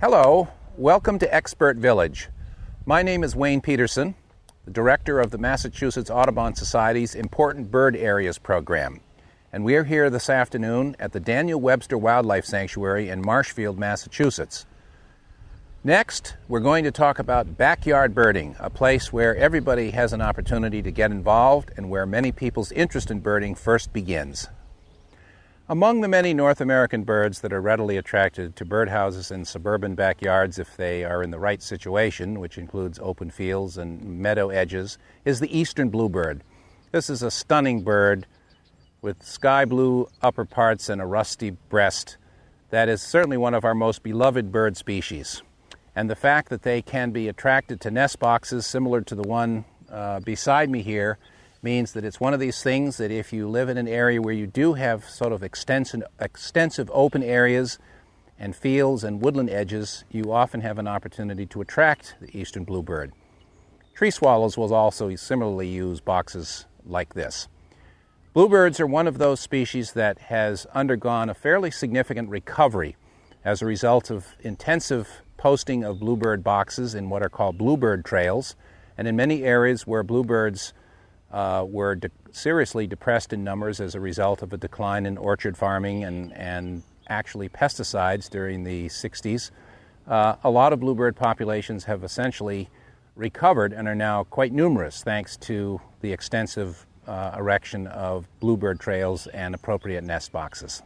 Hello, welcome to Expert Village. My name is Wayne Peterson, the director of the Massachusetts Audubon Society's Important Bird Areas program. And we are here this afternoon at the Daniel Webster Wildlife Sanctuary in Marshfield, Massachusetts. Next, we're going to talk about backyard birding, a place where everybody has an opportunity to get involved and where many people's interest in birding first begins. Among the many North American birds that are readily attracted to birdhouses in suburban backyards if they are in the right situation, which includes open fields and meadow edges, is the eastern bluebird. This is a stunning bird with sky blue upper parts and a rusty breast that is certainly one of our most beloved bird species. And the fact that they can be attracted to nest boxes similar to the one beside me here means that it's one of these things that if you live in an area where you do have sort of extensive open areas and fields and woodland edges, you often have an opportunity to attract the eastern bluebird. Tree swallows will also similarly use boxes like this. Bluebirds are one of those species that has undergone a fairly significant recovery as a result of intensive posting of bluebird boxes in what are called bluebird trails, and in many areas where bluebirds were seriously depressed in numbers as a result of a decline in orchard farming and actually pesticides during the 60s. A lot of bluebird populations have essentially recovered and are now quite numerous thanks to the extensive erection of bluebird trails and appropriate nest boxes.